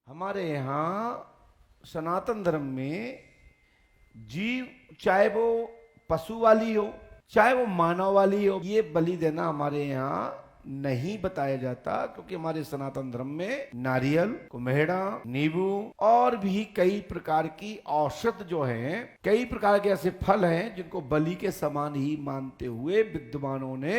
हमारे यहाँ सनातन धर्म में जीव, चाहे वो पशु वाली हो चाहे वो मानव वाली हो, ये बलि देना हमारे यहाँ नहीं बताया जाता, क्योंकि हमारे सनातन धर्म में नारियल, कुम्हेड़ा, नींबू और भी कई प्रकार की औषध जो हैं, कई प्रकार के ऐसे फल हैं जिनको बलि के समान ही मानते हुए विद्वानों ने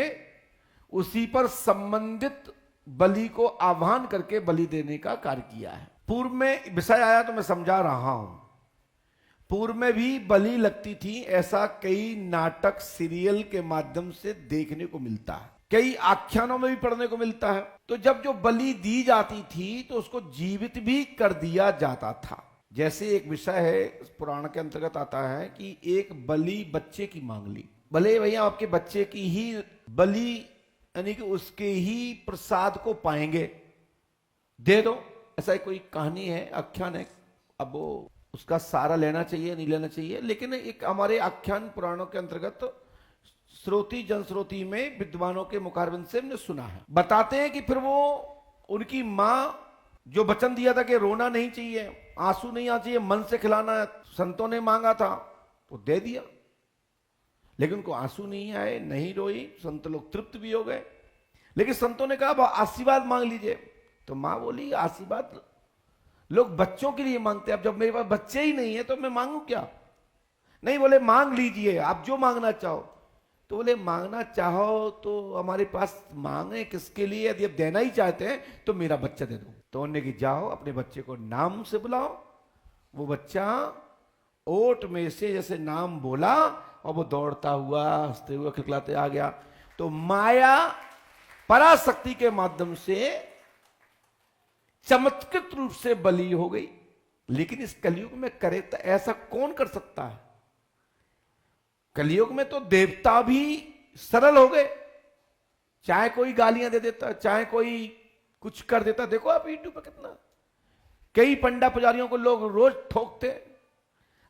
उसी पर संबंधित बलि को आह्वान करके बलि देने का कार्य किया है। पूर्व में विषय आया तो मैं समझा रहा हूं। पूर्व में भी बलि लगती थी, ऐसा कई नाटक सीरियल के माध्यम से देखने को मिलता है, कई आख्यानों में भी पढ़ने को मिलता है। तो जब जो बलि दी जाती थी तो उसको जीवित भी कर दिया जाता था। जैसे एक विषय है, पुराण के अंतर्गत आता है कि एक बलि बच्चे की मांग ली। भले भैया आपके बच्चे की ही बलि, यानी कि उसके ही प्रसाद को पाएंगे, दे दो। ऐसा कोई कहानी है, आख्यान है। अब वो उसका सारा लेना चाहिए नहीं लेना चाहिए, लेकिन एक हमारे आख्यान पुराणों के अंतर्गत श्रोती जनश्रोती में विद्वानों के मुखारबिंद से हमने सुना है। बताते हैं कि फिर वो उनकी माँ जो वचन दिया था कि रोना नहीं चाहिए, आंसू नहीं आना चाहिए, मन से खिलाना है, संतों ने मांगा था तो दे दिया, लेकिन उनको आंसू नहीं आए, नहीं रोई। संत लोग तृप्त भी हो गए। लेकिन संतों ने कहा आशीर्वाद मांग लीजिए, तो मां बोली आशीर्वाद लोग बच्चों के लिए मांगते हैं, अब जब मेरे पास बच्चे ही नहीं है तो मैं मांगू क्या? नहीं, बोले मांग लीजिए आप जो मांगना चाहो। तो बोले मांगना चाहो तो हमारे पास मांगे किसके लिए? यदि आप देना ही चाहते हैं तो मेरा बच्चा दे दो। तो उन्होंने कि जाओ अपने बच्चे को नाम से बुलाओ। वो बच्चा ओट में से जैसे नाम बोला और वो दौड़ता हुआ हंसते हुए खिलखिलाते आ गया। तो माया पराशक्ति के माध्यम से चमत्कृत रूप से बलि हो गई। लेकिन इस कलयुग में करे तो ऐसा कौन कर सकता है? कलयुग में तो देवता भी सरल हो गए, चाहे कोई गालियां दे देता, चाहे कोई कुछ कर देता। देखो आप यूट्यूब पर कितना कई पंडा पुजारियों को लोग रोज ठोकते,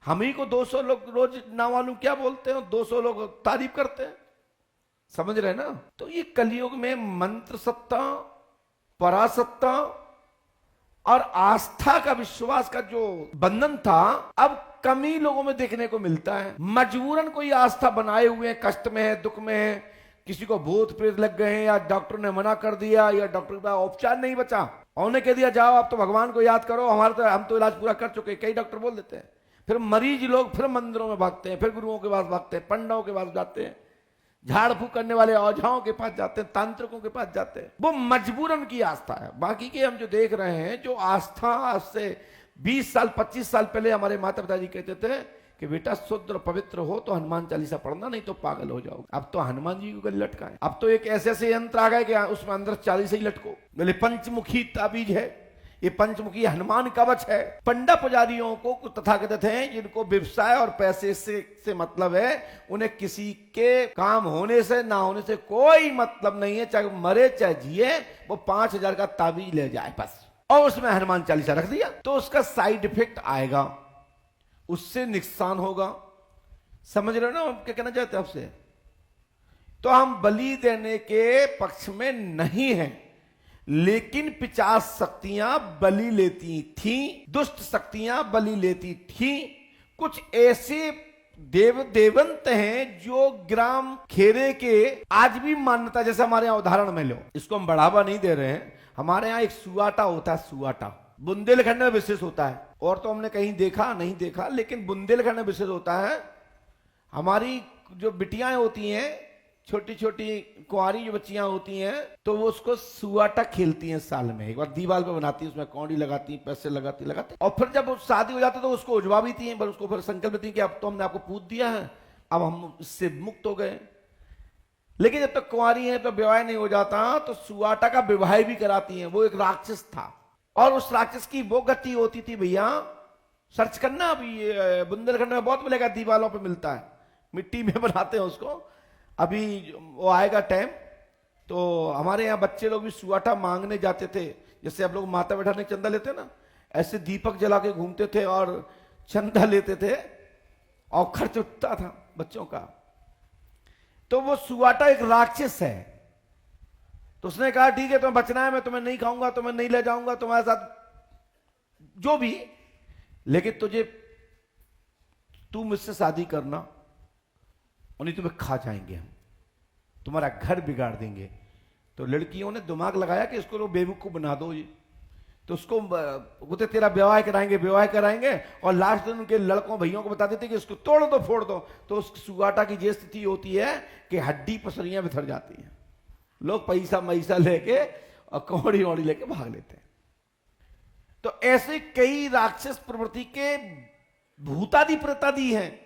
हम ही को 200 लोग रोज ना मालूम क्या बोलते हैं, 200 लोग तारीफ करते हैं। समझ रहे ना? तो ये कलयुग में मंत्र सत्ता, परासत्ता और आस्था का, विश्वास का जो बंधन था, अब कम ही लोगों में देखने को मिलता है। मजबूरन कोई आस्था बनाए हुए हैं, कष्ट में है, दुख में है, किसी को भूत प्रेत लग गए हैं, या डॉक्टर ने मना कर दिया, या डॉक्टर का उपचार नहीं बचा, उन्होंने कह दिया जाओ आप तो भगवान को याद करो, हम तो इलाज पूरा कर चुके। कई डॉक्टर बोल देते हैं। फिर मरीज लोग फिर मंदिरों में भागते हैं, फिर गुरुओं के पास भागते हैं, पंडितों के पास जाते हैं, झाड़ फूक करने वाले औझाओं के पास जाते हैं, तांत्रिकों के पास जाते हैं। वो मजबूरन की आस्था है। बाकी के हम जो देख रहे हैं, जो आस्था आज से 20 साल 25 साल पहले हमारे माता पिताजी कहते थे कि बेटा शुद्ध और पवित्र हो तो हनुमान चालीसा पढ़ना, नहीं तो पागल हो जाओगे। अब तो हनुमान जी को गले लटकाए। अब तो एक ऐसे ऐसे यंत्र आ गए कि उसमें अंदर चालीसा ही लटको। बोले पंचमुखी ताबीज है, ये पंचमुखी हनुमान कवच है। पंडा पुजारियों को तथाकथित हैं जिनको व्यवसाय और पैसे से मतलब है, उन्हें किसी के काम होने से ना होने से कोई मतलब नहीं है। चाहे मरे चाहे जिए, वो 5000 का ताबीज ले जाए बस, और उसमें हनुमान चालीसा रख दिया तो उसका साइड इफेक्ट आएगा, उससे नुकसान होगा। समझ रहे हो ना क्या कहना चाहते हैं आपसे? तो हम बलि देने के पक्ष में नहीं है, लेकिन 50 शक्तियां बलि लेती थी, दुष्ट शक्तियां बलि लेती थी। कुछ ऐसे देव देवंत हैं जो ग्राम खेरे के आज भी मान्यता, जैसे हमारे यहां उदाहरण में लो, इसको हम बढ़ावा नहीं दे रहे हैं। हमारे यहां एक सुआटा होता है, सुआटा बुंदेलखंड में विशेष होता है, और तो हमने कहीं देखा नहीं देखा, लेकिन बुंदेलखंड में विशेष होता है। हमारी जो बिटियां होती हैं, छोटी छोटी कुंवारी जो बच्चियां होती हैं, तो वो उसको सुआटा खेलती हैं साल में एक बार, दीवार पे बनाती है, उसमें कौड़ी लगाती हैं, पैसे लगाती, और फिर जब शादी हो जाती है तो उसको उजवा भी थी, पर उसको फिर संकल्प देती हैं कि अब तो हमने आपको पूछ दिया है, अब हम इससे मुक्त हो गए। लेकिन जब तक कुंवारी है तो विवाह नहीं हो जाता, तो सुआटा का विवाह भी कराती हैं। वो एक राक्षस था, और उस राक्षस की वो गति होती थी भैया, सर्च करना अभी बुंदेलखंड में बहुत मिलेगा, दीवारों पे मिलता है, मिट्टी में बनाते हैं उसको। अभी वो आएगा टाइम, तो हमारे यहाँ बच्चे लोग भी सुआटा मांगने जाते थे। जैसे आप लोग माता बैठाने चंदा लेते ना, ऐसे दीपक जला के घूमते थे और चंदा लेते थे, और खर्च उठता था बच्चों का। तो वो सुआटा एक राक्षस है। तो उसने कहा ठीक है तुम्हें बचना है, मैं तुम्हें नहीं खाऊंगा, तुम्हें नहीं ले जाऊंगा, तुम्हारे साथ जो भी, लेकिन तू मुझसे शादी करना और नहीं तुम्हें खा जाएंगे हम, तुम्हारा घर बिगाड़ देंगे। तो लड़कियों ने दिमाग लगाया कि इसको तो बेवकूफ बना दो ये, तो उसको बोलते तेरा विवाह कराएंगे और लास्ट दिन उनके लड़कों भैयों को बता देते कि इसको तोड़ दो फोड़ दो। तो उस सुगाटा की ये स्थिति होती है कि हड्डी पसलियां बिखर जाती हैं, लोग पैसा लेके और कौड़ी वौड़ी लेके भाग लेते हैं। तो ऐसे कई राक्षस प्रवृत्ति के भूतादि प्रेतादि हैं,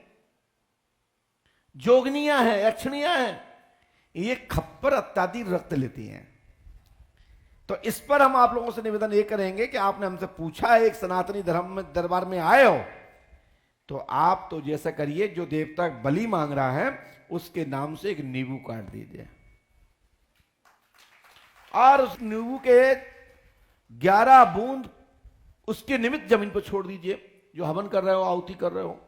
जोगनियां हैं, यक्षणियां हैं, ये खप्पर इत्यादि रक्त लेती हैं। तो इस पर हम आप लोगों से निवेदन ये करेंगे कि आपने हमसे पूछा है, एक सनातनी धर्म में दरबार में आए हो, तो आप तो जैसा करिए, जो देवता बलि मांग रहा है उसके नाम से एक नींबू काट दीजिए और उस नींबू के 11 बूंद उसके निमित्त जमीन पर छोड़ दीजिए। जो हवन कर रहे हो, आहुति कर रहे हो,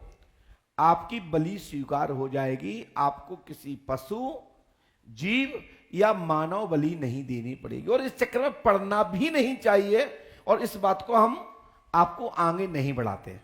आपकी बलि स्वीकार हो जाएगी। आपको किसी पशु, जीव या मानव बलि नहीं देनी पड़ेगी और इस चक्कर में पड़ना भी नहीं चाहिए। और इस बात को हम आपको आगे नहीं बढ़ाते।